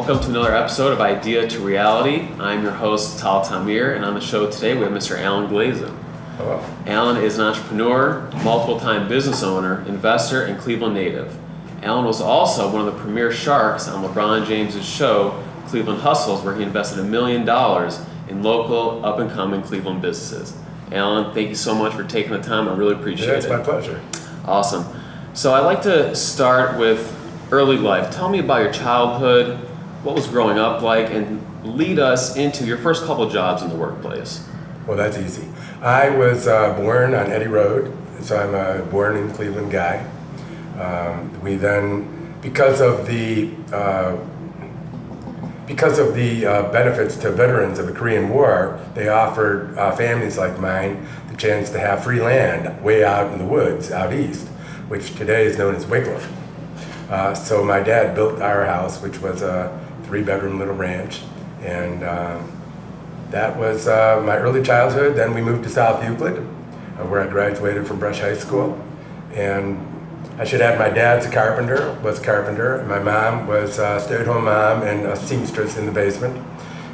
Welcome to another episode of Idea to Reality. I'm your host, Tal Tamir, and on the show today we have Mr. Alan Glazen. Hello. Alan is an entrepreneur, multiple-time business owner, investor, and Cleveland native. Alan was also one of the premier sharks on LeBron James' show, Cleveland Hustles, where he invested $1 million in local, up-and-coming Cleveland businesses. Alan, thank you so much for taking the time. I really appreciate it. It's my pleasure. Awesome. So I'd like to start with early life. Tell me about your childhood, what was growing up like, and lead us into your first couple jobs in the workplace. Well, that's easy. I was born on Eddy Road, so I'm a born in Cleveland guy. We then, because of the benefits to veterans of the Korean War, they offered families like mine the chance to have free land way out in the woods, out east, which today is known as Wycliffe. So my dad built our house, which was a 3-bedroom little ranch, and that was my early childhood. Then we moved to South Euclid, where I graduated from Brush High School. And I should add, my dad's a carpenter, and my mom was a stay-at-home mom and a seamstress in the basement.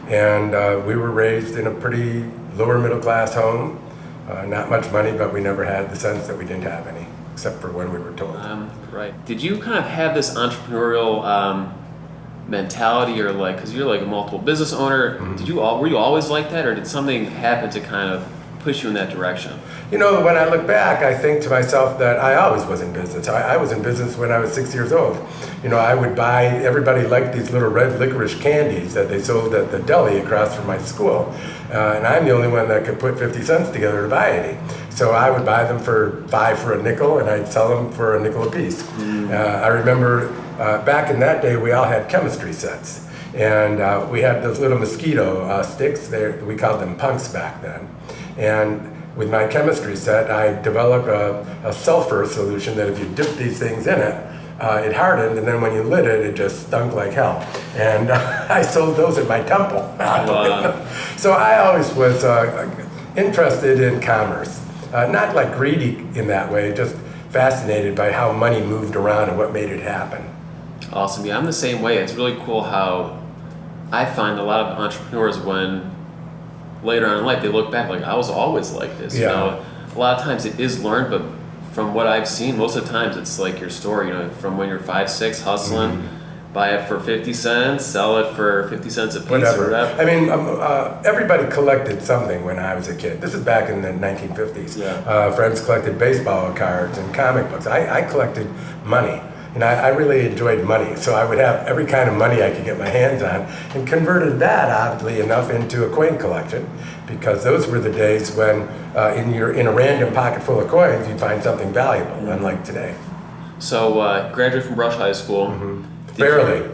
And we were raised in a pretty lower middle class home. Not much money, but we never had the sense that we didn't have any, except for when we were told. Right. Did you kind of have this entrepreneurial mentality, or like, because you're like a multiple business owner, were you always like that, or did something happen to kind of push you in that direction? You know, when I look back, I think to myself that I always was in business. I was in business when I was 6 years old. You know, I would buy, everybody liked these little red licorice candies that they sold at the deli across from my school. And I'm the only one that could put 50 cents together to buy any. So I would buy them for 5 for a nickel, and I'd sell them for a nickel a piece. I remember back in that day, we all had chemistry sets. And we had those little mosquito sticks, we called them punks back then. And with my chemistry set, I developed a sulfur solution that if you dip these things in it, it hardened, and then when you lit it, it just stunk like hell. And I sold those at my temple. Wow. So I always was interested in commerce. Not like greedy in that way, just fascinated by how money moved around and what made it happen. Awesome. Yeah, I'm the same way. It's really cool how I find a lot of entrepreneurs, when later on in life they look back like, I was always like this. Yeah. You know, a lot of times it is learned, but from what I've seen, most of the times it's like your story, you know, from when you're 5, 6, hustling, buy it for 50 cents, sell it for 50 cents a piece. Whatever. Or whatever. I mean, everybody collected something when I was a kid. This is back in the 1950s. Yeah. Friends collected baseball cards and comic books. I collected money. And I really enjoyed money, so I would have every kind of money I could get my hands on, and converted that, oddly enough, into a coin collection, because those were the days when in a random pocket full of coins, you'd find something valuable, unlike today. So, graduated from Brush High School. Barely.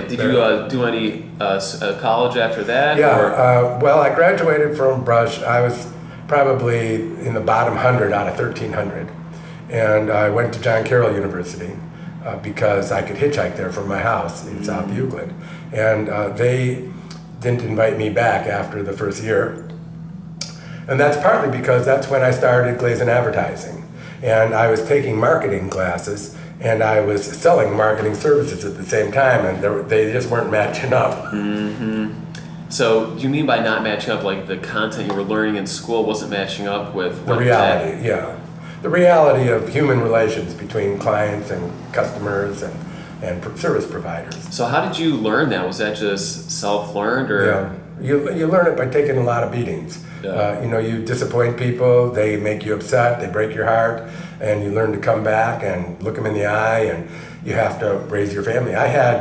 Did you do any college after that? Yeah, well, I graduated from Brush. I was probably in the bottom 100 out of 1,300. And I went to John Carroll University because I could hitchhike there from my house in South Euclid. And they didn't invite me back after the first year. And that's partly because that's when I started Glazen Advertising. And I was taking marketing classes, and I was selling marketing services at the same time, and they just weren't matching up. So do you mean by not matching up, like the content you were learning in school wasn't matching up with The reality, yeah. The reality of human relations between clients and customers and service providers. So how did you learn that? Was that just self-learned, or? Yeah, you learn it by taking a lot of beatings. Yeah. You know, you disappoint people, they make you upset, they break your heart, and you learn to come back and look them in the eye, and you have to raise your family. I had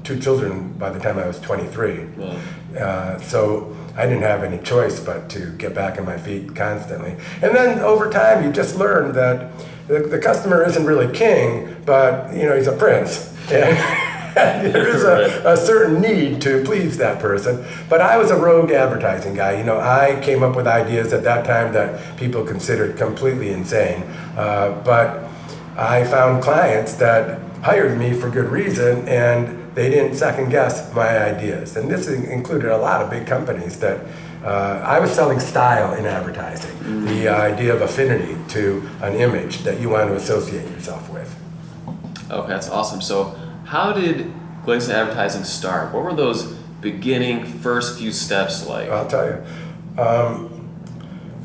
2 children by the time I was 23. Wow. So I didn't have any choice but to get back on my feet constantly. And then over time, you just learn that the customer isn't really king, but you know, he's a prince. And there is a certain need to please that person. But I was a rogue advertising guy. You know, I came up with ideas at that time that people considered completely insane. But I found clients that hired me for good reason, and they didn't second guess my ideas. And this included a lot of big companies that I was selling style in advertising, the idea of affinity to an image that you want to associate yourself with. Okay, that's awesome. So how did Glazen Advertising start? What were those beginning first few steps like? I'll tell you.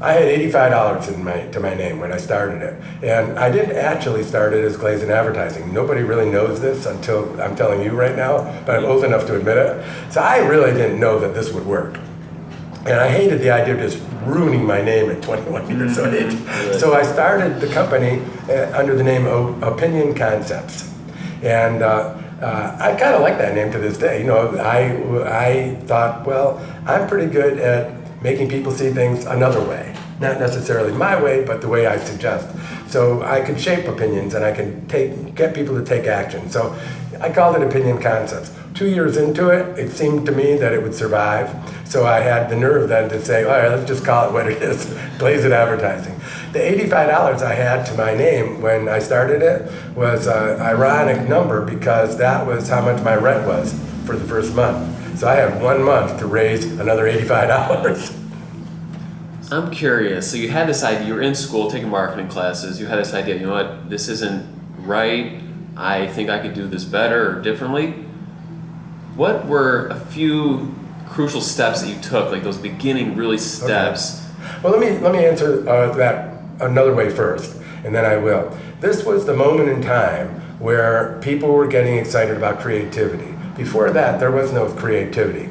I had $85 to my name when I started it. And I didn't actually start it as Glazen Advertising. Nobody really knows this until I'm telling you right now, but I'm old enough to admit it. So I really didn't know that this would work. And I hated the idea of just ruining my name at 21 years of age. So I started the company under the name Opinion Concepts. And I kind of like that name to this day. You know, I thought, well, I'm pretty good at making people see things another way. Not necessarily my way, but the way I suggest. So I can shape opinions and I can get people to take action. So I called it Opinion Concepts. 2 years into it, it seemed to me that it would survive. So I had the nerve then to say, all right, let's just call it what it is, Glazen Advertising. The $85 I had to my name when I started it was an ironic number because that was how much my rent was for the first month. So I had 1 month to raise another $85. I'm curious. So you had this idea, you were in school taking marketing classes, you had this idea, you know what, this isn't right, I think I could do this better or differently. What were a few crucial steps that you took, like those beginning really steps? Okay. Well, let me answer that another way first, and then I will. This was the moment in time where people were getting excited about creativity. Before that, there was no creativity.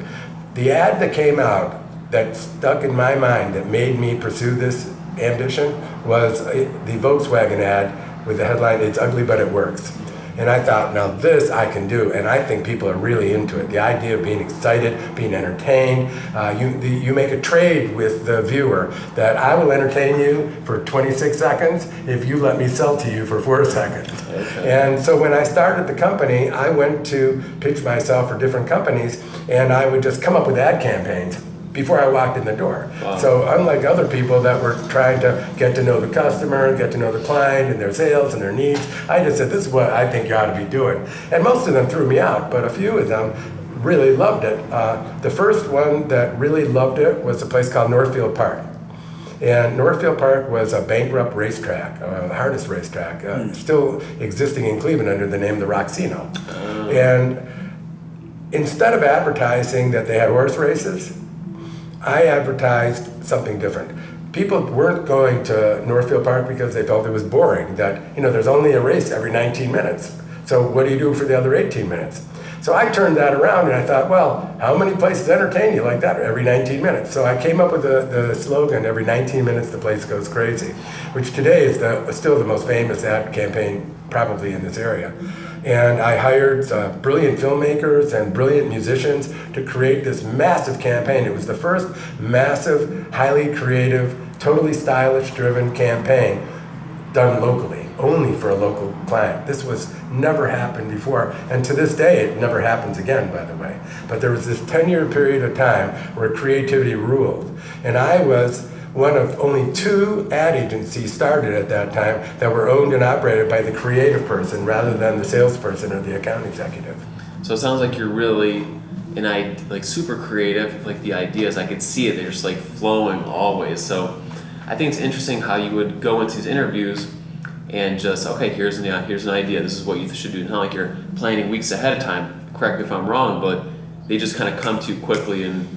The ad that came out that stuck in my mind that made me pursue this ambition was the Volkswagen ad with the headline, "It's ugly but it works." And I thought, now this I can do, and I think people are really into it. The idea of being excited, being entertained. You make a trade with the viewer that I will entertain you for 26 seconds if you let me sell to you for 4 seconds. Okay. And so when I started the company, I went to pitch myself for different companies, and I would just come up with ad campaigns before I walked in the door. Wow. So unlike other people that were trying to get to know the customer, get to know the client and their sales and their needs, I just said, this is what I think you ought to be doing. And most of them threw me out, but a few of them really loved it. The first one that really loved it was a place called Northfield Park. And Northfield Park was a bankrupt racetrack, a harness racetrack, still existing in Cleveland under the name the Roxino. And instead of advertising that they had horse races, I advertised something different. People weren't going to Northfield Park because they felt it was boring, that, you know, there's only a race every 19 minutes. So what do you do for the other 18 minutes? So I turned that around and I thought, well, how many places entertain you like that every 19 minutes? So I came up with the slogan, every 19 minutes the place goes crazy, which today is still the most famous ad campaign probably in this area. And I hired brilliant filmmakers and brilliant musicians to create this massive campaign. It was the first massive, highly creative, totally stylish-driven campaign done locally, only for a local client. This was never happened before, and to this day, it never happens again, by the way. But there was this 10-year period of time where creativity ruled. And I was one of only 2 ad agencies started at that time that were owned and operated by the creative person rather than the salesperson or the account executive. So it sounds like you're really like super creative, like the ideas, I could see it, they're just like flowing always. So I think it's interesting how you would go into these interviews and just, okay, here's an idea, this is what you should do. Not like you're planning weeks ahead of time, correct me if I'm wrong, but they just kind of come to you quickly and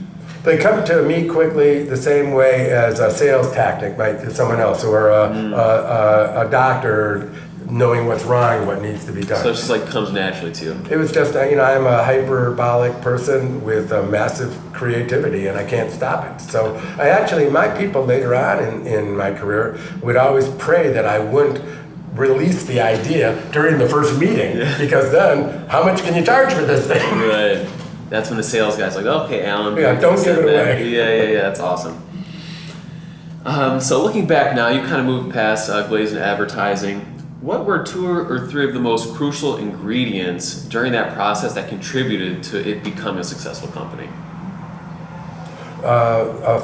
they come to me quickly the same way as a sales tactic might to someone else, or a doctor knowing what's wrong, what needs to be done. So it just like comes naturally to you. It was just, you know, I'm a hyperbolic person with a massive creativity and I can't stop it. So my people later on in my career would always pray that I wouldn't release the idea during the first meeting, because then how much can you charge for this thing? Right. That's when the sales guy's like, okay, Alan. Yeah, don't give it away. Yeah, that's awesome. So looking back now, you kind of moved past Glazen Advertising. What were 2 or 3 of the most crucial ingredients during that process that contributed to it becoming a successful company?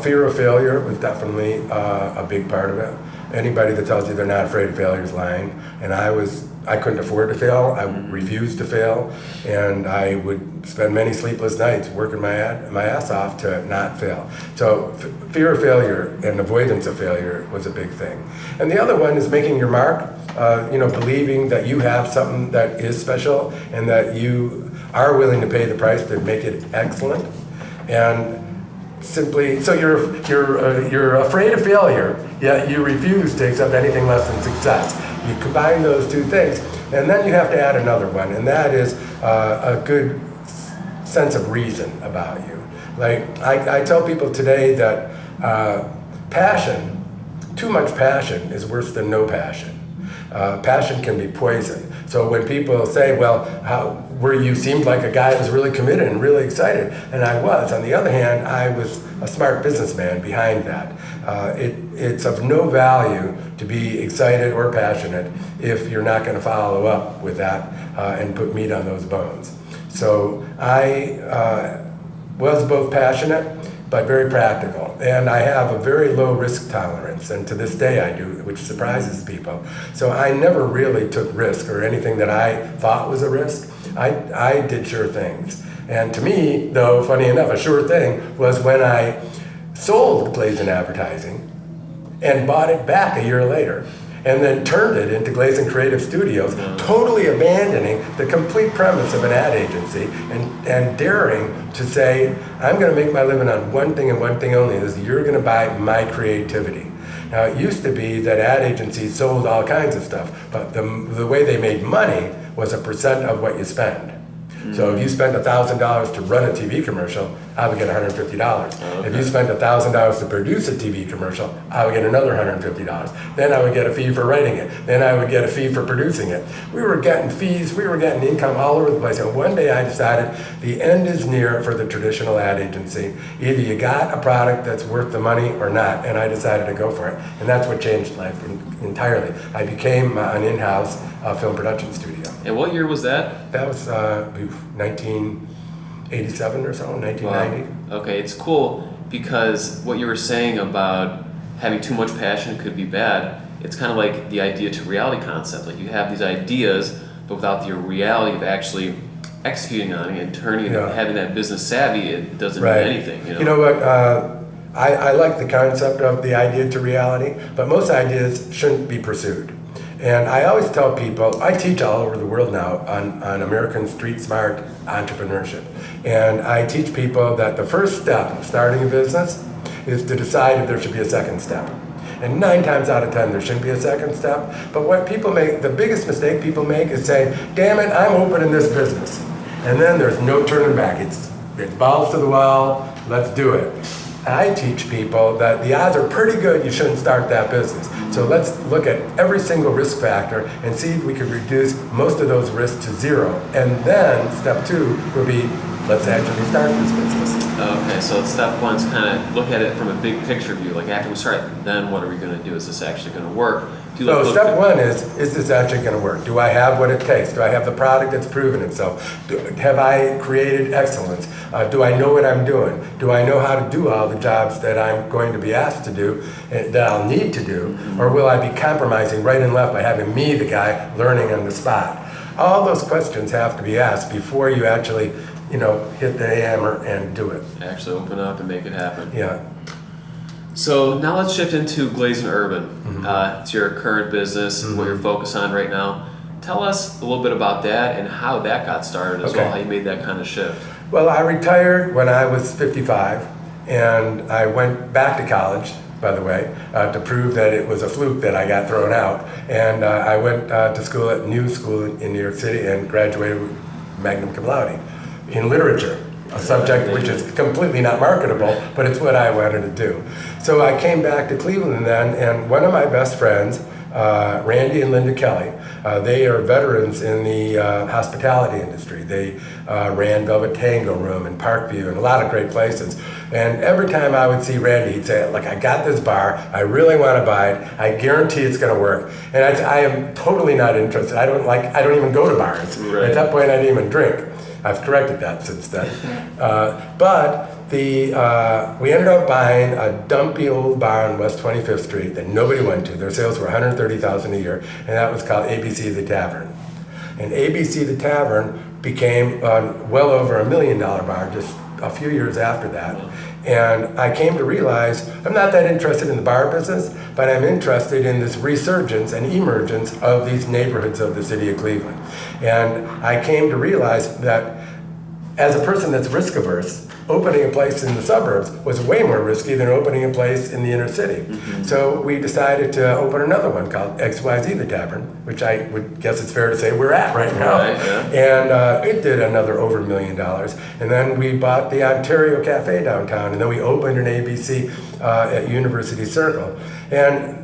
Fear of failure was definitely a big part of it. Anybody that tells you they're not afraid of failure is lying. And I couldn't afford to fail. I refused to fail, and I would spend many sleepless nights working my ass off to not fail. So fear of failure and avoidance of failure was a big thing. And the other one is making your mark. Believing that you have something that is special and that you are willing to pay the price to make it excellent. And simply, so you're afraid of failure, yet you refuse to accept anything less than success. You combine those two things, and then you have to add another one, and that is a good sense of reason about you. Like I tell people today that passion, too much passion is worse than no passion. Passion can be poison. So when people say, well, you seemed like a guy who was really committed and really excited, and I was. On the other hand, I was a smart businessman behind that. It's of no value to be excited or passionate if you're not going to follow up with that and put meat on those bones. So I was both passionate but very practical. And I have a very low risk tolerance, and to this day I do, which surprises people. So I never really took risk or anything that I thought was a risk. I did sure things. And to me, though, funny enough, a sure thing was when I sold Glazen Advertising and bought it back a year later, and then turned it into Glazen Creative Studios, totally abandoning the complete premise of an ad agency and daring to say, I'm going to make my living on one thing and one thing only, is you're going to buy my creativity. Now, it used to be that ad agencies sold all kinds of stuff, but the way they made money was a percent of what you spend. So if you spent $1,000 to run a TV commercial, I would get $150. Okay. If you spent $1,000 to produce a TV commercial, I would get another $150. Then I would get a fee for writing it. Then I would get a fee for producing it. We were getting fees, we were getting income all over the place. And one day I decided the end is near for the traditional ad agency. Either you got a product that's worth the money or not, and I decided to go for it. And that's what changed life entirely. I became an in-house film production studio. And what year was that? That was 1987 or so, 1990. Wow. Okay, it's cool because what you were saying about having too much passion could be bad. It's kind of like the idea to reality concept. Like you have these ideas, but without the reality of actually executing on it and turning it and having that business savvy, it doesn't mean anything. You know what? I like the concept of the idea to reality, but most ideas shouldn't be pursued. And I always tell people, I teach all over the world now on American street smart entrepreneurship. And I teach people that the first step of starting a business is to decide if there should be a second step. And 9 times out of 10, there shouldn't be a second step. But what people make, the biggest mistake people make is saying, damn it, I'm opening this business. And then there's no turning back. It's balls to the wall, let's do it. I teach people that the odds are pretty good you shouldn't start that business. So let's look at every single risk factor and see if we could reduce most of those risks to zero. And then step 2 would be, let's actually start this business. Okay, so step 1's kind of look at it from a big picture view. Like after we start, then what are we going to do? Is this actually going to work? So step 1 is this actually going to work? Do I have what it takes? Do I have the product that's proven itself? Have I created excellence? Do I know what I'm doing? Do I know how to do all the jobs that I'm going to be asked to do, that I'll need to do? Or will I be compromising right and left by having me, the guy, learning on the spot? All those questions have to be asked before you actually, hit the hammer and do it. Actually open up and make it happen. Yeah. So now let's shift into Glazen Urban. It's your current business, what you're focused on right now. Tell us a little bit about that and how that got started as well, how you made that kind of shift. Well, I retired when I was 55, and I went back to college, by the way, to prove that it was a fluke that I got thrown out. And I went to school at New School in New York City and graduated with magna cum laude in literature. A subject which is completely not marketable, but it's what I wanted to do. So I came back to Cleveland then, and one of my best friends, Randy and Linda Kelly, they are veterans in the hospitality industry. They ran Velvet Tango Room in Parkview and a lot of great places. And every time I would see Randy, he'd say, look, I got this bar, I really want to buy it, I guarantee it's going to work. And I am totally not interested. I don't even go to bars. Right. At that point, I didn't even drink. I've corrected that since then. But We ended up buying a dumpy old bar on West 25th Street that nobody went to. Their sales were $130,000 a year, and that was called ABC the Tavern. And ABC the Tavern became well over $1 million bar just a few years after that. And I came to realize I'm not that interested in the bar business, but I'm interested in this resurgence and emergence of these neighborhoods of the city of Cleveland. And I came to realize that as a person that's risk averse, opening a place in the suburbs was way more risky than opening a place in the inner city. So we decided to open another one called XYZ the Tavern, which I would guess it's fair to say we're at right now. Right, yeah. And it did another over $1 million. And then we bought the Ontario Cafe downtown, and then we opened an ABC at University Circle. And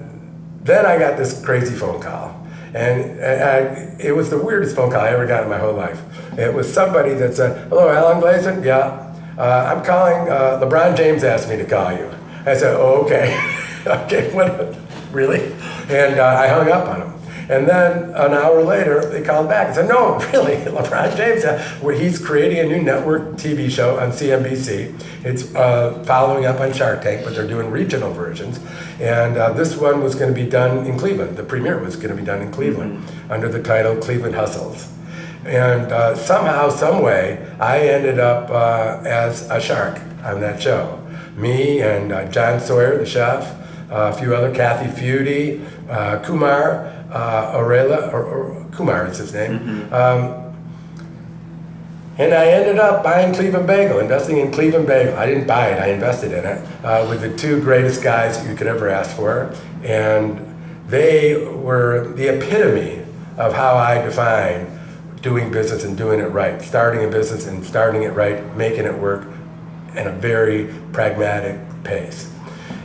then I got this crazy phone call. And it was the weirdest phone call I ever got in my whole life. It was somebody that said, "Hello, Alan Glazen? Yeah. I'm calling, LeBron James asked me to call you." I said, "Oh, okay." Okay, what, really? And I hung up on him. And then an hour later, they called back and said, "No, really, LeBron James, he's creating a new network TV show on CNBC. It's following up on Shark Tank, but they're doing regional versions. And this one was going to be done in Cleveland. The premiere was going to be done in Cleveland under the title Cleveland Hustles." And somehow, some way, I ended up as a shark on that show. Me and John Sawyer, the chef, a few other, Kathy Feudy, Kumar, or Kumar is his name. And I ended up buying Cleveland Bagel, investing in Cleveland Bagel. I didn't buy it, I invested in it, with the two greatest guys you could ever ask for. And they were the epitome of how I define doing business and doing it right. Starting a business and starting it right, making it work at a very pragmatic pace.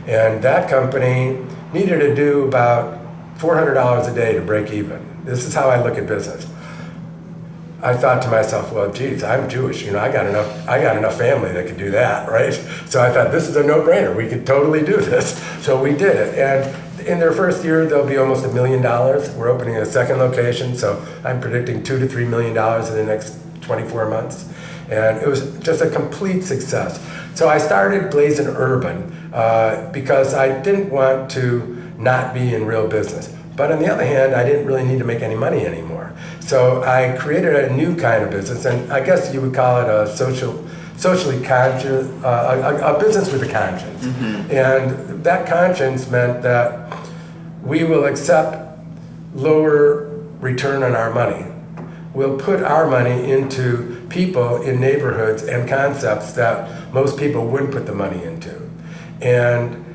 And that company needed to do about $400 a day to break even. This is how I look at business. I thought to myself, well, geez, I'm Jewish. I got enough family that could do that, right? So I thought, this is a no-brainer. We could totally do this. So we did it. And in their first year, there'll be almost $1 million. We're opening a second location, so I'm predicting $2 to $3 million in the next 24 months. And it was just a complete success. So I started Glazen Urban because I didn't want to not be in real business. But on the other hand, I didn't really need to make any money anymore. So I created a new kind of business, and I guess you would call it a socially conscious, a business with a conscience. And that conscience meant that we will accept lower return on our money. We'll put our money into people in neighborhoods and concepts that most people wouldn't put the money into. And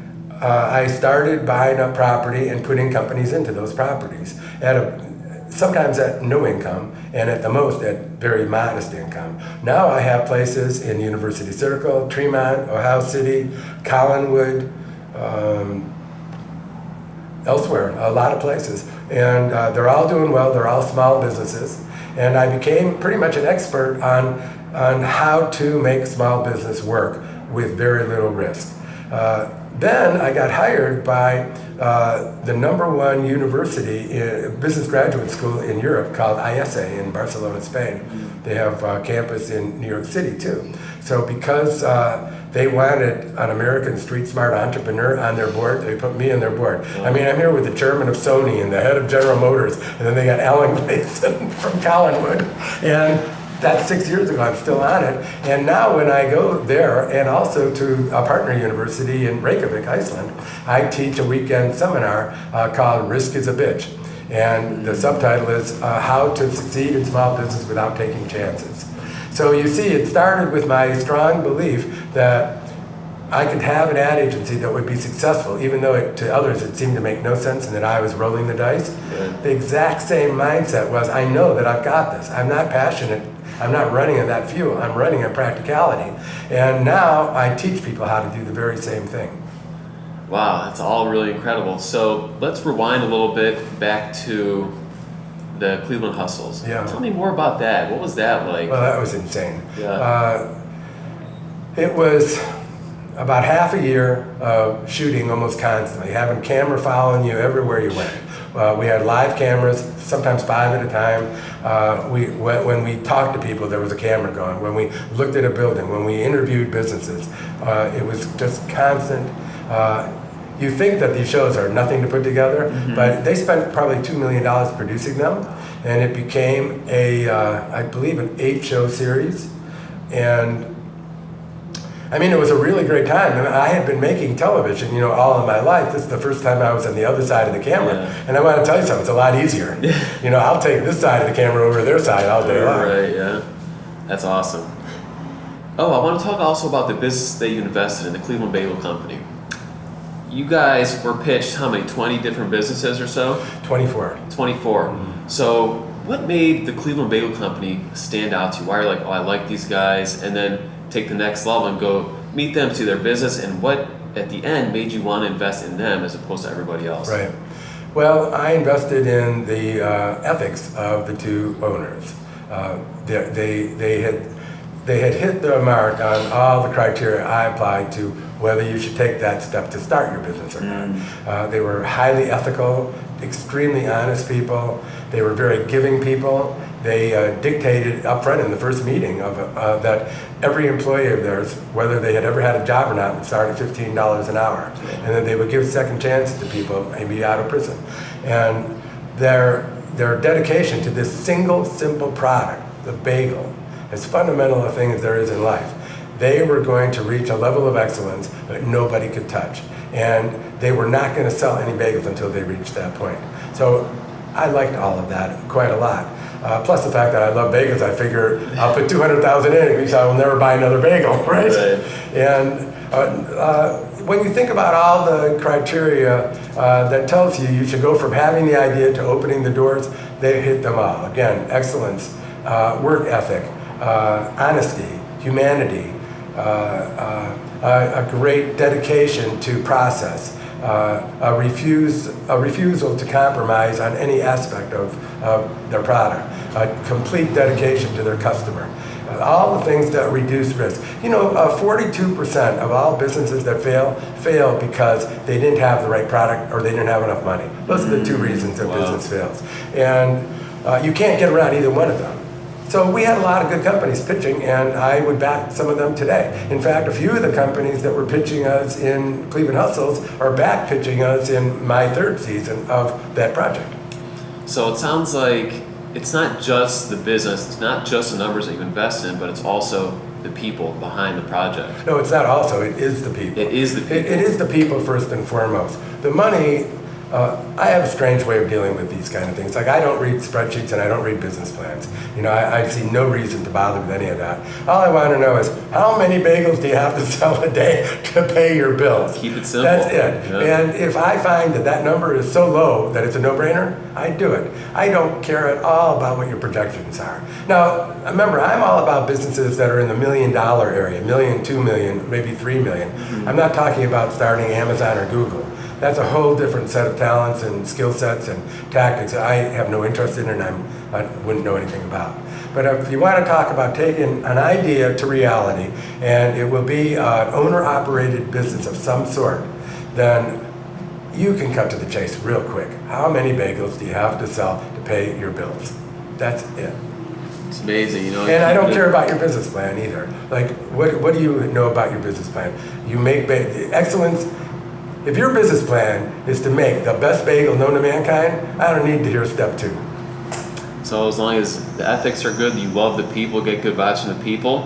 I started buying up property and putting companies into those properties sometimes at no income, and at the most at very modest income. Now I have places in University Circle, Tremont, Ohio City, Collinwood, elsewhere, a lot of places. And they're all doing well, they're all small businesses. And I became pretty much an expert on how to make small business work with very little risk. Then I got hired by the #1 university, business graduate school in Europe called ISA in Barcelona, Spain. They have a campus in New York City too. So because they wanted an American street smart entrepreneur on their board, they put me on their board. I mean, I'm here with the chairman of Sony and the head of General Motors, and then they got Alan Glazen from Collinwood. And that's 6 years ago, I'm still on it. And now when I go there, and also to a partner university in Reykjavik, Iceland, I teach a weekend seminar called Risk is a Bitch. And the subtitle is How to Succeed in Small Business Without Taking Chances. So you see, it started with my strong belief that I could have an ad agency that would be successful, even though to others it seemed to make no sense and that I was rolling the dice. The exact same mindset was, I know that I've got this. I'm not passionate. I'm not running on that fuel. I'm running on practicality. And now I teach people how to do the very same thing. Wow, that's all really incredible. So let's rewind a little bit back to the Cleveland Hustles. Yeah. Tell me more about that. What was that like? Well, that was insane. Yeah. It was about half a year of shooting almost constantly, having camera following you everywhere you went. We had live cameras, sometimes 5 at a time. When we talked to people, there was a camera going. When we looked at a building, when we interviewed businesses, it was just constant. You think that these shows are nothing to put together, but they spent probably $2 million producing them, and it became I believe, an 8-show series. And I mean, it was a really great time. I mean, I had been making television, all of my life. This is the first time I was on the other side of the camera. Yeah. And I want to tell you something, it's a lot easier. I'll take this side of the camera over their side all day long. Right, yeah. That's awesome. Oh, I want to talk also about the business that you invested in, the Cleveland Bagel Company. You guys were pitched how many, 20 different businesses or so? 24. 24. Mm-hmm. So what made the Cleveland Bagel Company stand out to you? Why are you like, oh, I like these guys, and then take the next level and go meet them to their business, and what at the end made you want to invest in them as opposed to everybody else? Right. Well, I invested in the ethics of the two owners. They had hit the mark on all the criteria I applied to whether you should take that step to start your business or not. They were highly ethical, extremely honest people. They were very giving people. They dictated up front in the first meeting that every employee of theirs, whether they had ever had a job or not, would start at $15 an hour. And then they would give second chances to people maybe out of prison. And their dedication to this single, simple product, the bagel, as fundamental a thing as there is in life, they were going to reach a level of excellence that nobody could touch. And they were not going to sell any bagels until they reached that point. So I liked all of that quite a lot. Plus the fact that I love bagels, I figure I'll put $200,000 in, at least I will never buy another bagel, right? And when you think about all the criteria that tells you should go from having the idea to opening the doors, they hit them all. Again, excellence, work ethic, honesty, humanity, a great dedication to process, a refusal to compromise on any aspect of their product, a complete dedication to their customer. All the things that reduce risk. 42% of all businesses that fail because they didn't have the right product or they didn't have enough money. Those are the two reasons a business fails. And you can't get around either one of them. So we had a lot of good companies pitching, and I would back some of them today. In fact, a few of the companies that were pitching us in Cleveland Hustles are back pitching us in my third season of that project. So it sounds like it's not just the business, it's not just the numbers that you invest in, but it's also the people behind the project. No, it's not also, it is the people. It is the people. It is the people first and foremost. The money, I have a strange way of dealing with these kind of things. Like, I don't read spreadsheets and I don't read business plans. I see no reason to bother with any of that. All I want to know is, how many bagels do you have to sell a day to pay your bills? Keep it simple. That's it. Yeah. And if I find that number is so low that it's a no-brainer, I do it. I don't care at all about what your projections are. Now, remember, I'm all about businesses that are in the $1 million area, $1 million, $2 million, maybe $3 million. Mm-hmm. I'm not talking about starting Amazon or Google. That's a whole different set of talents and skill sets and tactics that I have no interest in and I wouldn't know anything about. But if you want to talk about taking an idea to reality, and it will be an owner-operated business of some sort, then you can cut to the chase real quick. How many bagels do you have to sell to pay your bills? That's it. It's amazing, And I don't care about your business plan either. Like, what do you know about your business plan? You make excellence. If your business plan is to make the best bagel known to mankind, I don't need to hear step 2. So as long as the ethics are good, you love the people, get good vibes from the people,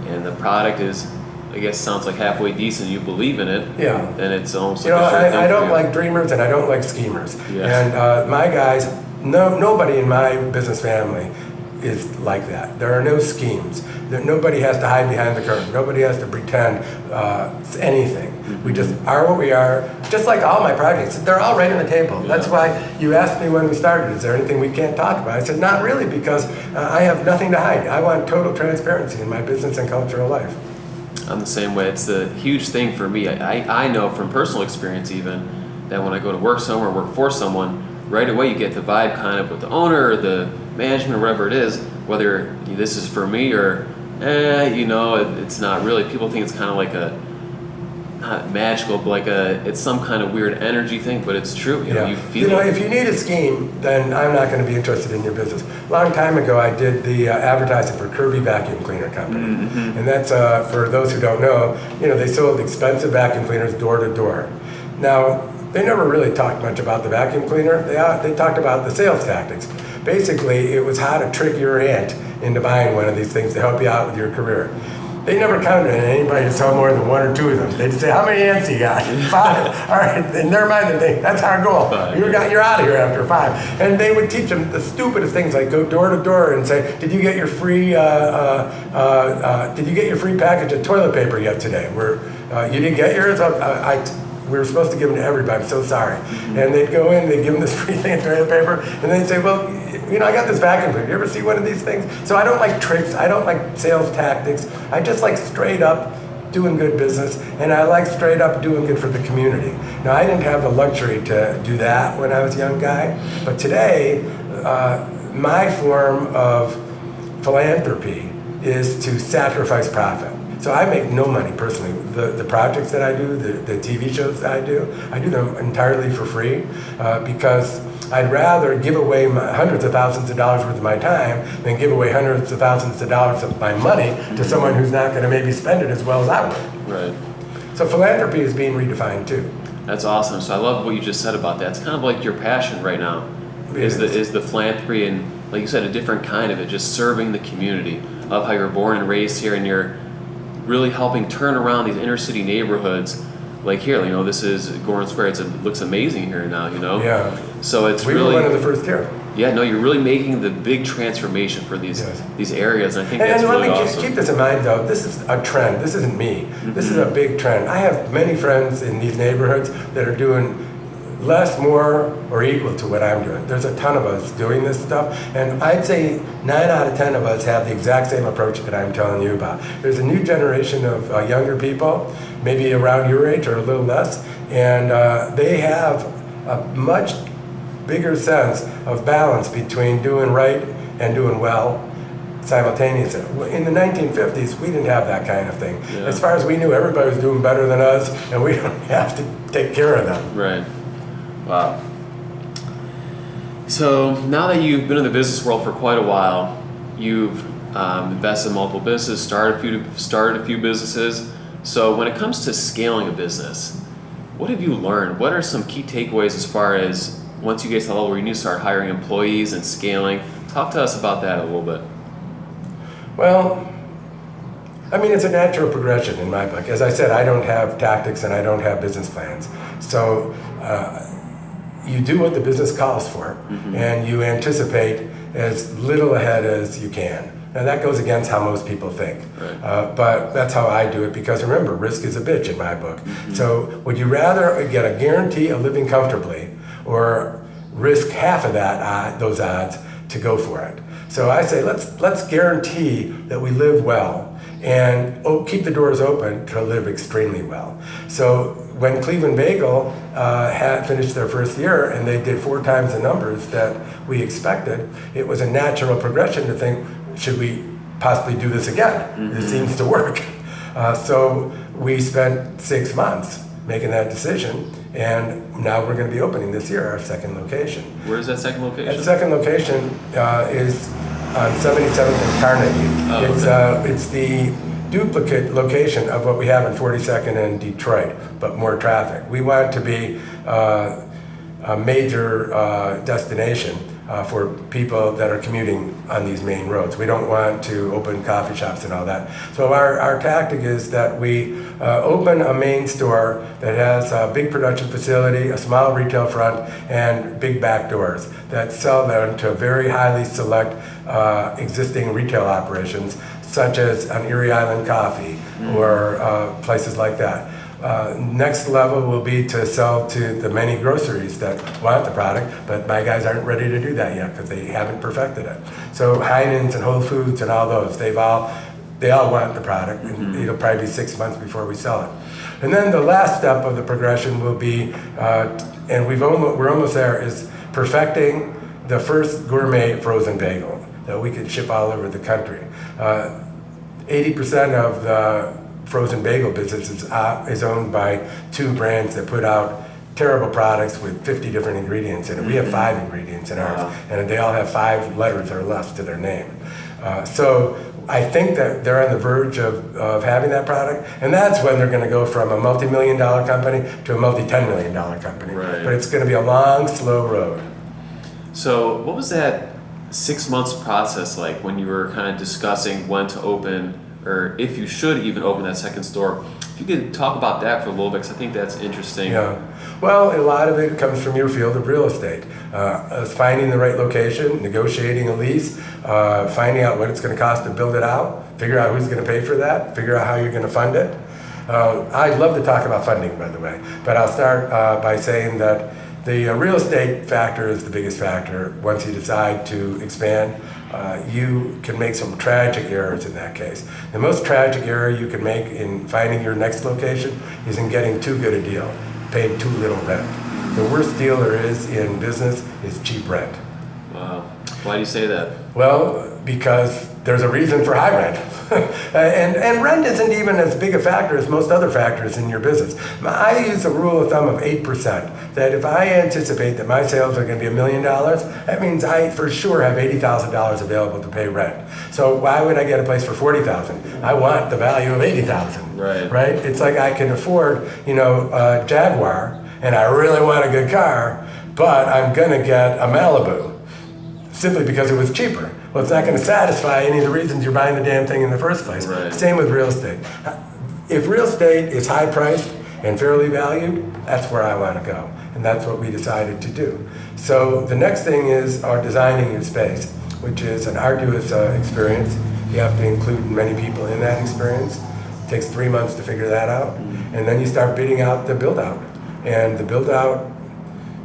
and the product is, I guess, sounds like halfway decent, you believe in it, then it's almost like a sure thing I don't for you. like dreamers and I don't like schemers. Yeah. And my guys, nobody in my business family is like that. There are no schemes. Nobody has to hide behind the curtain. Nobody has to pretend anything. Mm-hmm. We just are what we are, just like all my projects. They're all right on the table. Yeah. That's why you asked me when we started, is there anything we can't talk about? I said, not really, because I have nothing to hide. I want total transparency in my business and cultural life. I'm the same way. It's a huge thing for me. I know from personal experience even that when I go to work somewhere, work for someone, right away you get the vibe kind of with the owner or the management or whatever it is, whether this is for me or, it's not really. People think it's kind of like not magical, but like it's some kind of weird energy thing, but it's true. You know, you feel You know, it. if you need a scheme, then I'm not going to be interested in your business. A long time ago, I did the advertising for Kirby Vacuum Cleaner Company. And that's, for those who don't know, you know, they sold expensive vacuum cleaners door to door. Now, they never really talked much about the vacuum cleaner. They talked about the sales tactics. Basically, it was how to trick your aunt into buying one of these things to help you out with your career. They never counted on anybody to sell more than one or two of them. They'd say, how many ants you got? 5. All right, then never mind. That's our goal. 5. You're out of here after 5. And they would teach them the stupidest things, like go door to door and say, did you get your free package of toilet paper yet today? You didn't get yours? We were supposed to give them to everybody. I'm so sorry. And they'd go in, they'd give them this free thing of toilet paper, and they'd say, well, you know, I got this vacuum cleaner. You ever see one of these things? So I don't like tricks. I don't like sales tactics. I just like straight up doing good business, and I like straight up doing good for the community. Now, I didn't have the luxury to do that when I was a young guy, but today, my form of philanthropy is to sacrifice profit. So I make no money personally. The projects that I do, the TV shows that I do them entirely for free because I'd rather give away hundreds of thousands of dollars worth of my time than give away hundreds of thousands of dollars of my money to someone who's not going to maybe spend it as well as I would. Right. So philanthropy is being redefined too. That's awesome. So I love what you just said about that. It's kind of like your passion right now. Is the philanthropy and, like you said, a different kind of it, just serving the community of how you're born and raised here, and you're really helping turn around these inner city neighborhoods. Like here, you know, this is Gordon Square. It looks amazing here now, you know. Yeah. So it's we really were one of the first here. Yeah, no, you're really making the big transformation for these areas, and I think that's and really let me awesome. keep this in mind, though. This is a trend. This isn't me. This is a big trend. I have many friends in these neighborhoods that are doing less, more, or equal to what I'm doing. There's a ton of us doing this stuff, and I'd say 9 out of 10 of us have the exact same approach that I'm telling you about. There's a new generation of younger people, maybe around your age or a little less, and they have a much bigger sense of balance between doing right and doing well simultaneously. In the 1950s, we didn't have that kind of thing. Yeah. As far as we knew, everybody was doing better than us, and we don't have to take care of them. Right. Wow. So now that you've been in the business world for quite a while, you've invested in multiple businesses, started a few businesses. So when it comes to scaling a business, what have you learned? What are some key takeaways as far as once you get to the level where you need to start hiring employees and scaling? Talk to us about that a little bit. Well, I mean, it's a natural progression in my book. As I said, I don't have tactics and I don't have business plans. So you do what the business calls for, and you anticipate as little ahead as you can. Now that goes against how most people think, but that's how I do it, because remember, risk is a bitch in my book. So would you rather get a guarantee of living comfortably or risk half of those odds to go for it? So I say let's guarantee that we live well and keep the doors open to live extremely well. So when Cleveland Bagel had finished their first year and they did 4 times the numbers that we expected, it was a natural progression to think, should we possibly do this again? It seems to work. So we spent 6 months making that decision, and now we're going to be opening this year our second location. Where's that second location? That second location is on 77th and Carnegie. It's the duplicate location of what we have in 42nd and Detroit, but more traffic. We want to be a major destination for people that are commuting on these main roads. We don't want to open coffee shops and all that. So our tactic is that we open a main store that has a big production facility, a small retail front, and big back doors that sell them to very highly select existing retail operations, such as on Erie Island Coffee or places like that. Next level will be to sell to the many groceries that want the product, but my guys aren't ready to do that yet because they haven't perfected it. So Heinen's and Whole Foods and all those, they all want the product, and it'll probably be 6 months before we sell it. And then the last step of the progression will be, and we're almost there, is perfecting the first gourmet frozen bagel that we can ship all over the country. 80% of the frozen bagel business is owned by two brands that put out terrible products with 50 different ingredients in it. We have 5 ingredients in ours, and they all have 5 letters or less to their name. So I think that they're on the verge of having that product, and that's when they're going to go from a multi-million-dollar company to a multi-10-million-dollar company. Right. But it's going to be a long, slow road. So what was that 6 months process like when you were kind of discussing when to open, or if you should even open that second store? If you could talk about that for a little bit, because I think that's interesting. Yeah. Well, a lot of it comes from your field of real estate. Finding the right location, negotiating a lease, finding out what it's going to cost to build it out, figure out who's going to pay for that, figure out how you're going to fund it. I'd love to talk about funding, by the way, but I'll start by saying that the real estate factor is the biggest factor. Once you decide to expand, you can make some tragic errors in that case. The most tragic error you can make in finding your next location is in getting too good a deal, paying too little rent. The worst deal there is in business is cheap rent. Wow. Why do you say that? Well, because there's a reason for high rent. and rent isn't even as big a factor as most other factors in your business. I use a rule of thumb of 8%, that if I anticipate that my sales are going to be $1 million, that means I for sure have $80,000 available to pay rent. So why would I get a place for $40,000? I want the value of $80,000. Right? It's like I can afford, a Jaguar, and I really want a good car, but I'm going to get a Malibu simply because it was cheaper. Well, it's not going to satisfy any of the reasons you're buying the damn thing in the first place. Right. Same with real estate. If real estate is high priced and fairly valued, that's where I want to go. And that's what we decided to do. So the next thing is our designing your space, which is an arduous experience. You have to include many people in that experience. It takes 3 months to figure that out. And then you start bidding out the build out. And the build out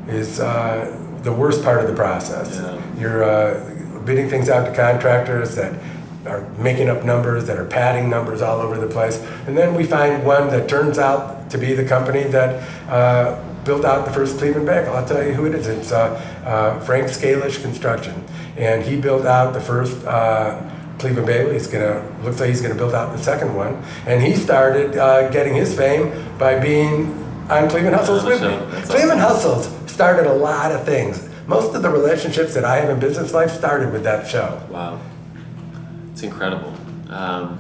is the worst part of the process. Yeah. You're bidding things out to contractors that are making up numbers, that are padding numbers all over the place. And then we find one that turns out to be the company that built out the first Cleveland Bank. I'll tell you who it is. It's Frank Scalish Construction. And he built out the first Cleveland Bagel. Looks like he's gonna build out the second one. And he started getting his fame by being on Cleveland Hustles with me. Cleveland Hustles started a lot of things. Most of the relationships that I have in business life started with that show. Wow. It's incredible. Now,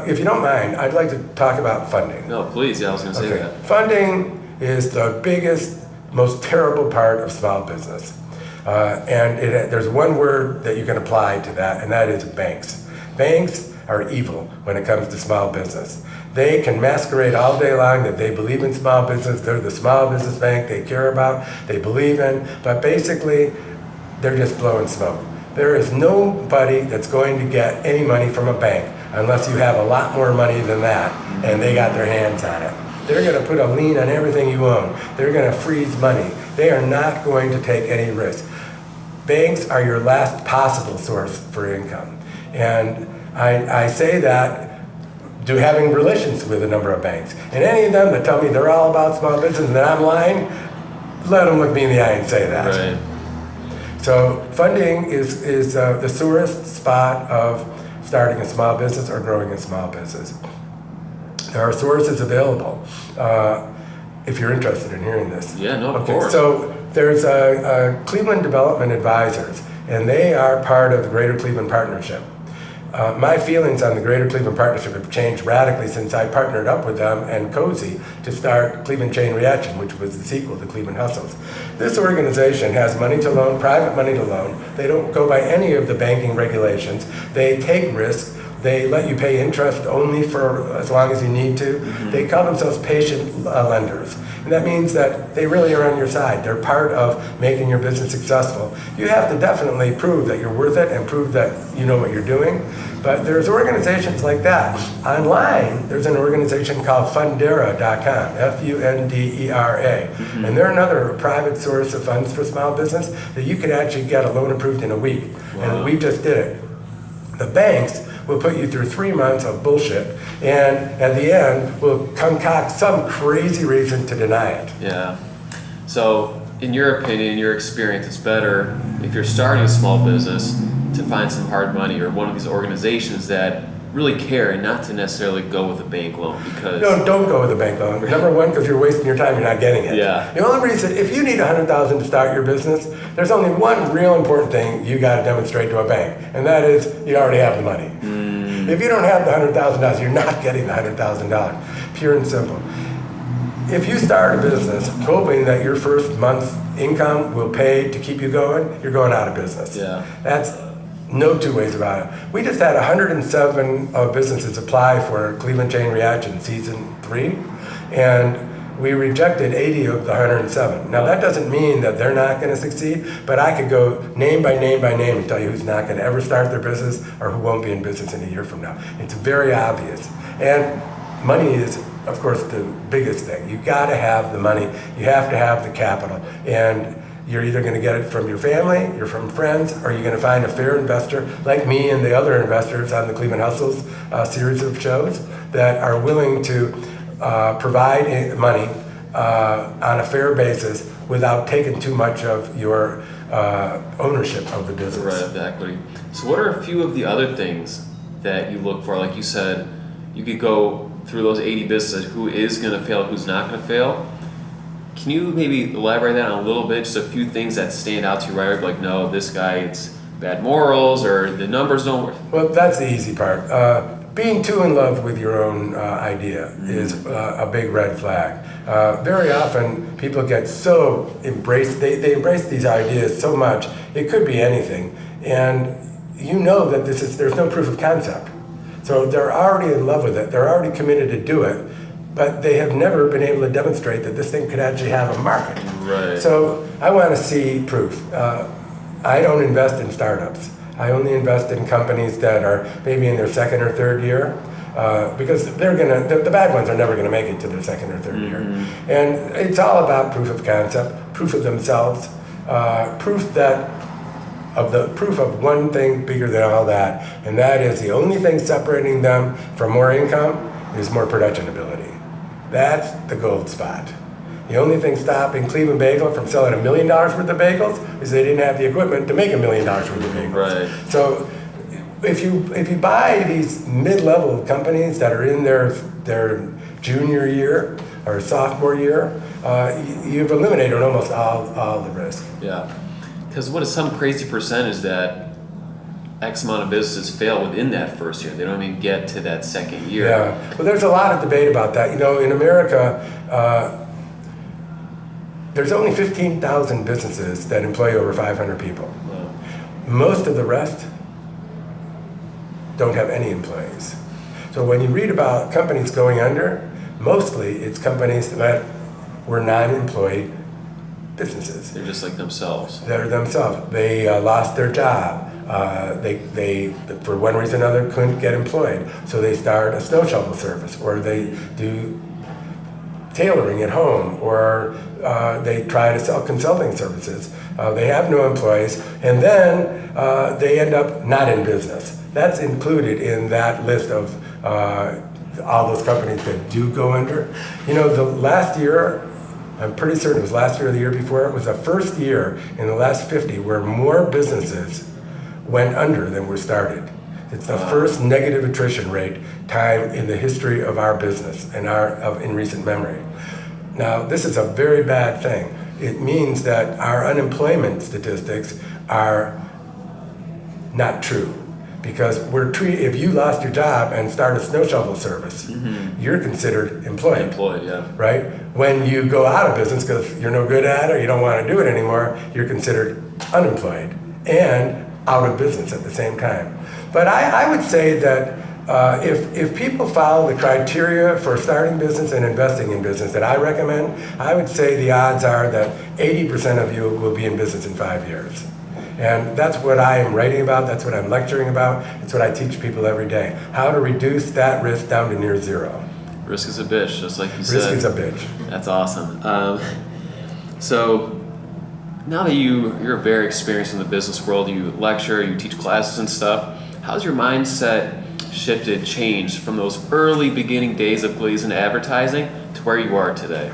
if you don't mind, I'd like to talk about funding. No, please. Yeah, I was going to say that. Funding is the biggest, most terrible part of small business. There's one word that you can apply to that, and that is banks. Banks are evil when it comes to small business. They can masquerade all day long that they believe in small business, they're the small business bank they care about, they believe in, but basically, they're just blowing smoke. There is nobody that's going to get any money from a bank unless you have a lot more money than that, and they got their hands on it. They're going to put a lien on everything you own. They're going to freeze money. They are not going to take any risk. Banks are your last possible source for income. And I say that to having relations with a number of banks. And any of them that tell me they're all about small business and that I'm lying, let them look me in the eye and say that. Right. So funding is the surest spot of starting a small business or growing a small business. There are sources available if you're interested in hearing this. Yeah, no, of course. So there's a Cleveland Development Advisors, and they are part of the Greater Cleveland Partnership. My feelings on the Greater Cleveland Partnership have changed radically since I partnered up with them and Cozy to start Cleveland Chain Reaction, which was the sequel to Cleveland Hustles. This organization has money to loan, private money to loan. They don't go by any of the banking regulations. They take risks. They let you pay interest only for as long as you need to. Mm-hmm. They call themselves patient lenders. And that means that they really are on your side. They're part of making your business successful. You have to definitely prove that you're worth it and prove that you know what you're doing. But there's organizations like that. Online, there's an organization called Fundera.com, Fundera. Mm-hmm. And they're another private source of funds for small business that you can actually get a loan approved in a week. Wow. And we just did it. The banks will put you through 3 months of bullshit, and at the end, will concoct some crazy reason to deny it. Yeah. So, in your opinion, in your experience, it's better if you're starting a small business to find some hard money or one of these organizations that really care and not to necessarily go with a bank loan because No, don't go with a bank loan. Number one, because you're wasting your time, you're not getting it. Yeah. The only reason, if you need $100,000 to start your business, there's only one real important thing you got to demonstrate to a bank, and that is you already have the money. If you don't have the $100,000, you're not getting the $100,000. Pure and simple. If you start a business hoping that your first month's income will pay to keep you going, you're going out of business. Yeah. That's no two ways about it. We just had 107 businesses apply for Cleveland Chain Reaction Season 3, and we rejected 80 of the 107. Now that doesn't mean that they're not going to succeed, but I could go name by name by name and tell you who's not going to ever start their business or who won't be in business in a year from now. It's very obvious. And money is, of course, the biggest thing. You got to have the money. You have to have the capital. And you're either going to get it from your family, you're from friends, or you're going to find a fair investor like me and the other investors on the Cleveland Hustles series of shows that are willing to provide money on a fair basis without taking too much of your ownership of the business. Right, of the equity. So what are a few of the other things that you look for? Like you said, you could go through those 80 businesses, who is going to fail, who's not going to fail. Can you maybe elaborate that on a little bit? Just a few things that stand out to you right away, like, no, this guy, it's bad morals, or the numbers don't work. Well, that's the easy part. Being too in love with your own idea is a big red flag. Very often, people get so embraced, they embrace these ideas so much, it could be anything, and you know that there's no proof of concept. So they're already in love with it, they're already committed to do it, but they have never been able to demonstrate that this thing could actually have a market. Right. So I want to see proof. I don't invest in startups. I only invest in companies that are maybe in their second or third year, because the bad ones are never gonna make it to their second or third year. And it's all about proof of concept, proof of themselves, proof of one thing bigger than all that, and that is the only thing separating them from more income is more production ability. That's the gold spot. The only thing stopping Cleveland Bagel from selling $1 million worth of bagels is they didn't have the equipment to make $1 million worth of bagels. Right. So if you buy these mid-level companies that are in their junior year or sophomore year, you've eliminated almost all the risk. Yeah. Because what is some crazy percentage that X amount of businesses fail within that first year? They don't even get to that second year. Yeah. Well, there's a lot of debate about that. You know, in America, there's only 15,000 businesses that employ over 500 people. Wow. Most of the rest don't have any employees. So when you read about companies going under, mostly it's companies that were non-employee businesses. They're just like themselves. They're themselves. They lost their job. They for one reason or another couldn't get employed. So they start a snow shovel service, or they do tailoring at home, or they try to sell consulting services. They have no employees, and then they end up not in business. That's included in that list of all those companies that do go under. You know, the last year, I'm pretty certain it was last year or the year before, it was the first year in the last 50 where more businesses went under than were started. It's the first negative attrition rate time in the history of our business and in recent memory. Now, this is a very bad thing. It means that our unemployment statistics are not true, because if you lost your job and start a snow shovel service, you're considered employed. Employed, yeah. Right? When you go out of business because you're no good at it or you don't want to do it anymore, you're considered unemployed and out of business at the same time. But I would say that if people follow the criteria for starting business and investing in business that I recommend, I would say the odds are that 80% of you will be in business in 5 years. And that's what I am writing about, that's what I'm lecturing about, it's what I teach people every day. How to reduce that risk down to near zero. Risk is a bitch, just like you said. Risk is a bitch. That's awesome. So now that you're very experienced in the business world, you lecture, you teach classes and stuff, how's your mindset changed from those early beginning days of Glazen advertising to where you are today?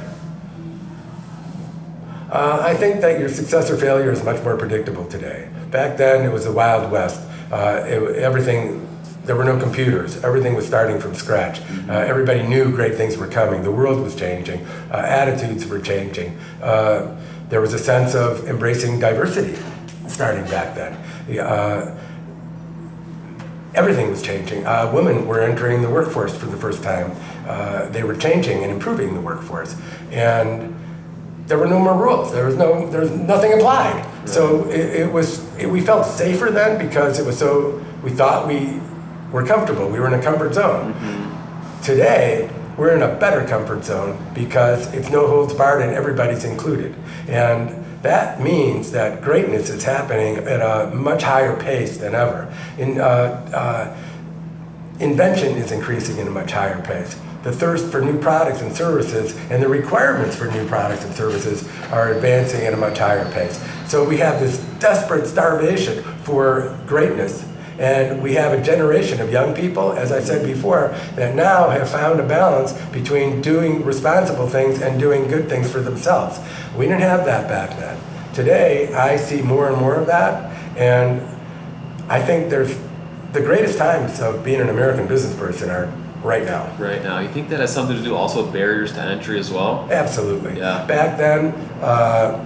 I think that your success or failure is much more predictable today. Back then, it was the Wild West. The there were no computers. Everything was starting from scratch. Everybody knew great things were coming. The world was changing. Attitudes were changing. There was a sense of embracing diversity starting back then. Everything was changing. Women were entering the workforce for the first time. They were changing and improving the workforce. And there were no more rules. There was nothing applied. Right. So we felt safer then because we thought we were comfortable. We were in a comfort zone. Today, we're in a better comfort zone because it's no holds barred and everybody's included. And that means that greatness is happening at a much higher pace than ever. Invention is increasing at a much higher pace. The thirst for new products and services and the requirements for new products and services are advancing at a much higher pace. So we have this desperate starvation for greatness. And we have a generation of young people, as I said before, that now have found a balance between doing responsible things and doing good things for themselves. We didn't have that back then. Today, I see more and more of that, and I think there's the greatest times of being an American business person are right now. Right now. You think that has something to do also with barriers to entry as well? Absolutely. Yeah. Back then,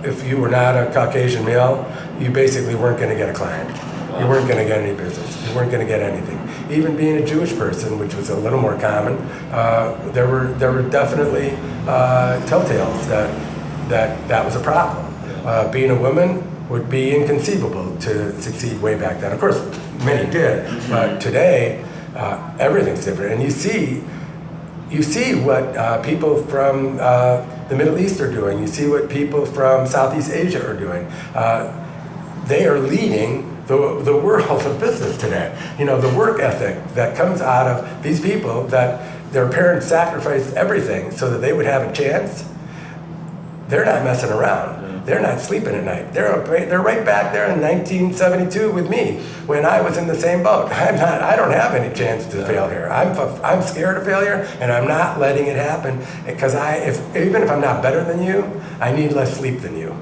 if you were not a Caucasian male, you basically weren't going to get a client. Wow. You weren't going to get any business. You weren't going to get anything. Even being a Jewish person, which was a little more common, there were definitely telltales that was a problem. Yeah. Being a woman would be inconceivable to succeed way back then. Of course, many did, but today, everything's different. And you see what people from the Middle East are doing. You see what people from Southeast Asia are doing. They are leading the world of business today. You know, the work ethic that comes out of these people, that their parents sacrificed everything so that they would have a chance. They're not messing around. They're not sleeping at night. They're right back there in 1972 with me when I was in the same boat. I don't have any chance to fail here. I'm scared of failure, and I'm not letting it happen because even if I'm not better than you, I need less sleep than you,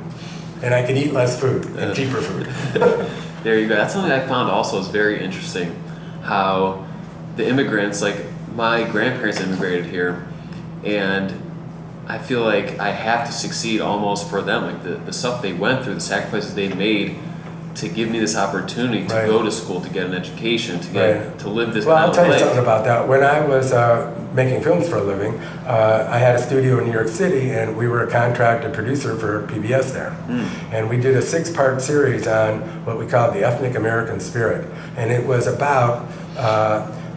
and I can eat less food and cheaper food. There you go. That's something I found also is very interesting. How the immigrants, like my grandparents immigrated here, and I feel like I have to succeed almost for them. Like the stuff they went through, the sacrifices they made to give me this opportunity to go to school, to get an education, to live this kind of life. Well, I'll tell you something about that. When I was making films for a living, I had a studio in New York City, and we were a contracted producer for PBS there. And we did a 6-part series on what we called the ethnic American spirit. And it was about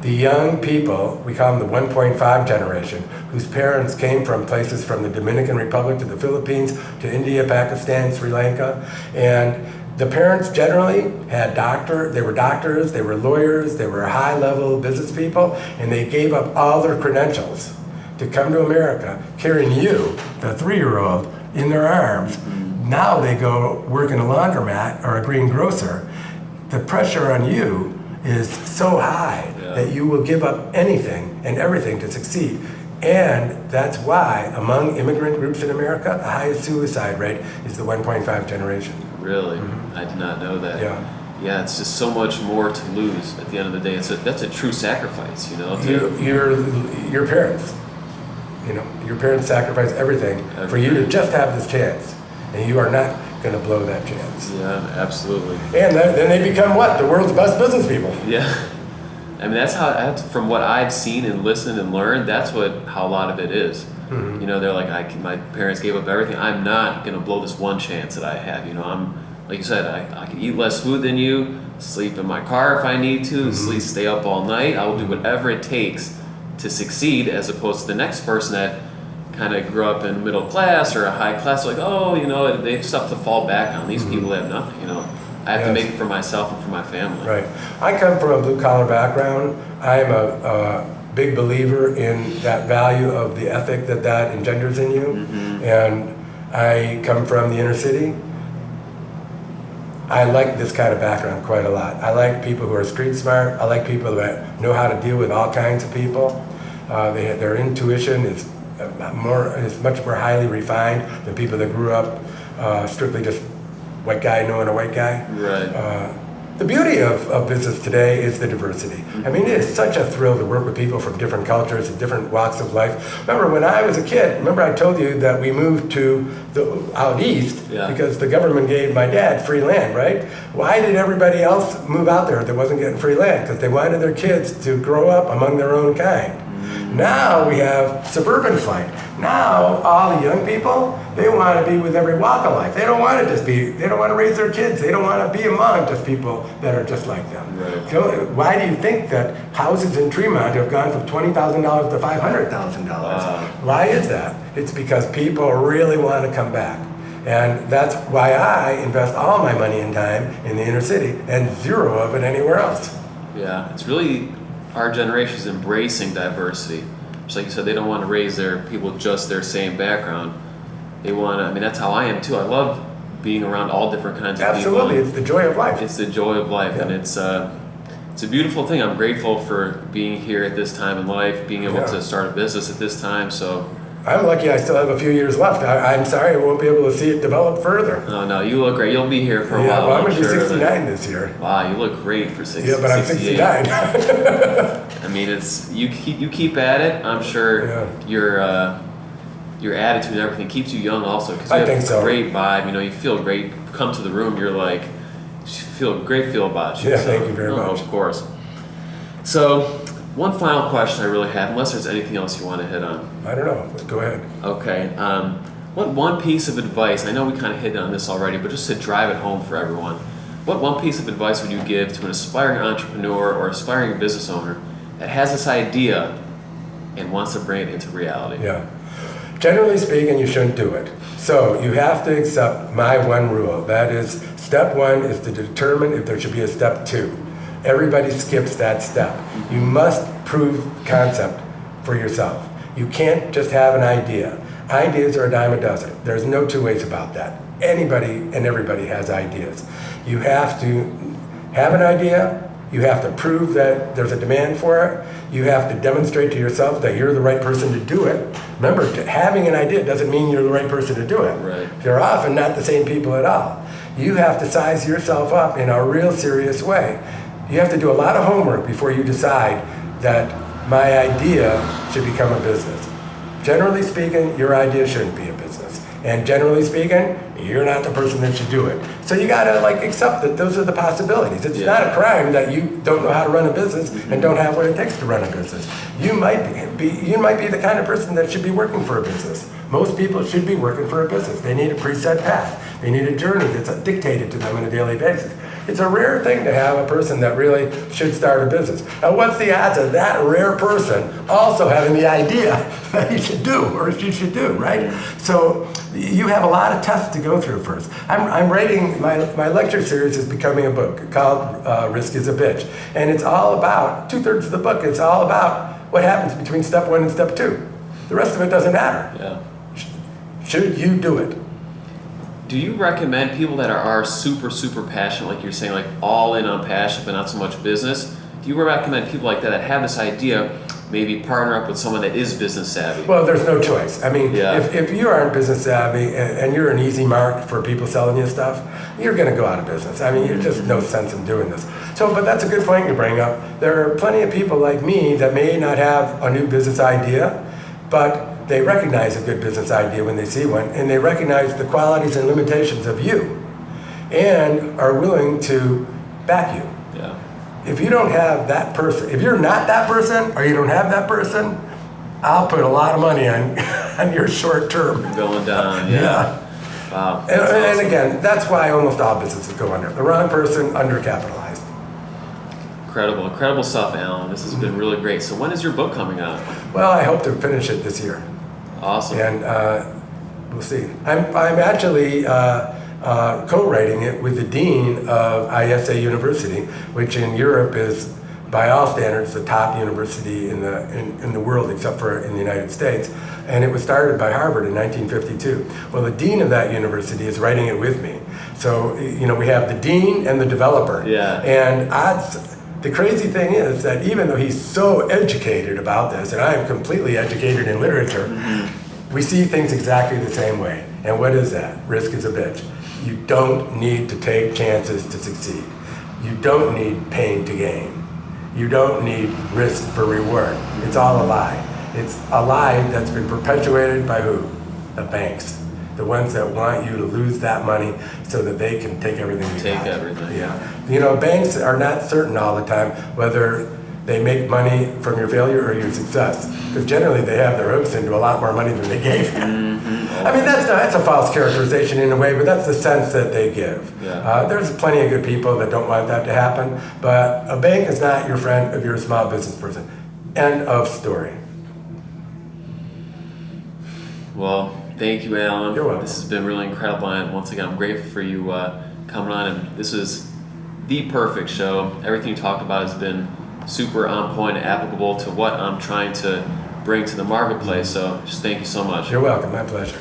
the young people, we call them the 1.5 generation, whose parents came from places from the Dominican Republic to the Philippines to India, Pakistan, Sri Lanka. And the parents generally they were doctors, they were lawyers, they were high-level business people, and they gave up all their credentials to come to America, carrying you, the 3-year-old, in their arms. Now they go work in a laundromat or a greengrocer. The pressure on you is so high that you will give up anything and everything to succeed. And that's why, among immigrant groups in America, the highest suicide rate is the 1.5 generation. Really? I did not know that. Yeah, it's just so much more to lose at the end of the day. That's a true sacrifice, you know? Your parents, your parents sacrificed everything for you to just have this chance. And you are not going to blow that chance. Yeah, absolutely. And then they become what? The world's best business people. Yeah. I mean, that's from what I've seen and listened and learned, that's how a lot of it is. You know, they're like, my parents gave up everything. I'm not going to blow this one chance that I have. You know, I'm, like you said, I can eat less food than you, sleep in my car if I need to, stay up all night. I will do whatever it takes to succeed, as opposed to the next person that kind of grew up in middle class or a high class, like, they have stuff to fall back on. These people have nothing, I have to make it for myself and for my family. Right. I come from a blue-collar background. I'm a big believer in that value of the ethic that engenders in you. And I come from the inner city. I like this kind of background quite a lot. I like people who are street smart. I like people that know how to deal with all kinds of people. Their intuition is much more highly refined than people that grew up strictly just white guy knowing a white guy. Right. The beauty of business today is the diversity. I mean, it is such a thrill to work with people from different cultures and different walks of life. Remember, when I was a kid, remember I told you that we moved to out east because the government gave my dad free land, right? Why did everybody else move out there that wasn't getting free land? Because they wanted their kids to grow up among their own kind. Now we have suburban flight. Now all the young people, they want to be with every walk of life. They don't want to just be, they don't want to raise their kids. They don't want to be among just people that are just like them. Right. So why do you think that houses in Tremont have gone from $20,000 to $500,000? Why is that? It's because people really want to come back. And that's why I invest all my money and time in the inner city and zero of it anywhere else. Yeah, it's really, our generation is embracing diversity. Just like you said, they don't want to raise their people with just their same background. They want to, I mean, that's how I am too. I love being around all different kinds of people. Absolutely, it's the joy of life. It's the joy of life, and it's a beautiful thing. I'm grateful for being here at this time in life, being able to start a business at this time, so. I'm lucky I still have a few years left. I'm sorry I won't be able to see it develop further. Oh, no, you look great. You'll be here for a while. Yeah, well, I'm going to be sure 69 this year. Wow, you look great for 60. Yeah, but I'm 69. I mean, it's you keep at it. I'm sure your attitude and everything keeps you young also, because you have a great vibe. You know, you feel great. Come to the room, you're like, you feel great feel about you. Yeah, thank you very much. Of course. So, one final question I really have, unless there's anything else you want to hit on. I don't know. Go ahead. Okay. What one piece of advice, I know we kind of hit on this already, but just to drive it home for everyone, what one piece of advice would you give to an aspiring entrepreneur or aspiring business owner that has this idea and wants to bring it into reality? Yeah. Generally speaking, you shouldn't do it. So you have to accept my one rule. That is, step one is to determine if there should be a step two. Everybody skips that step. You must prove concept for yourself. You can't just have an idea. Ideas are a dime a dozen. There's no two ways about that. Anybody and everybody has ideas. You have to have an idea. You have to prove that there's a demand for it. You have to demonstrate to yourself that you're the right person to do it. Remember, having an idea doesn't mean you're the right person to do it. Right. You're often not the same people at all. You have to size yourself up in a real serious way. You have to do a lot of homework before you decide that my idea should become a business. Generally speaking, your idea shouldn't be a business. And generally speaking, you're not the person that should do it. So you gotta accept that those are the possibilities. It's not a crime that you don't know how to run a business and don't have what it takes to run a business. You might be the kind of person that should be working for a business. Most people should be working for a business. They need a preset path. They need a journey that's dictated to them on a daily basis. It's a rare thing to have a person that really should start a business. Now, what's the odds of that rare person also having the idea that he should do or she should do, right? So you have a lot of tests to go through first. I'm writing, my lecture series is becoming a book called Risk is a Bitch. And it's all about, 2/3 of the book, it's all about what happens between step one and step two. The rest of it doesn't matter. Yeah. Should you do it? Do you recommend people that are super, super passionate, like you're saying, like all in on passion, but not so much business? Do you recommend people like that have this idea, maybe partner up with someone that is business savvy? Well, there's no choice. I mean, if you aren't business savvy and you're an easy mark for people selling you stuff, you're going to go out of business. I mean, there's just no sense in doing this. So, but that's a good point you bring up. There are plenty of people like me that may not have a new business idea, but they recognize a good business idea when they see one, and they recognize the qualities and limitations of you, and are willing to back you. Yeah. If you don't have that person, if you're not that person, or you don't have that person, I'll put a lot of money on on your short term. Going down, yeah. Wow. And Awesome. again, that's why almost all businesses go under. The wrong person, undercapitalized. Incredible stuff, Alan. This has been really great. So when is your book coming out? Well, I hope to finish it this year. Awesome. And we'll see. I'm actually co-writing it with the dean of ISA University, which in Europe is, by all standards, the top university in the world, except for in the United States. And it was started by Harvard in 1952. Well, the dean of that university is writing it with me. So, we have the dean and the developer. Yeah. And the crazy thing is that even though he's so educated about this, and I am completely educated in literature, we see things exactly the same way. And what is that? Risk is a bitch. You don't need to take chances to succeed. You don't need pain to gain. You don't need risk for reward. It's all a lie. It's a lie that's been perpetuated by who? The banks. The ones that want you to lose that money so that they can take everything you got. Take everything. Yeah. You know, banks are not certain all the time whether they make money from your failure or your success. Because generally they have their hooks into a lot more money than they gave you. I mean, that's a false characterization in a way, but that's the sense that they give. Yeah. There's plenty of good people that don't want that to happen, but a bank is not your friend if you're a small business person. End of story. Well, thank you, Alan. You're welcome. This has been really incredible, and once again, I'm grateful for you coming on. And this is the perfect show. Everything you talked about has been super on point and applicable to what I'm trying to bring to the marketplace. So just thank you so much. You're welcome. My pleasure.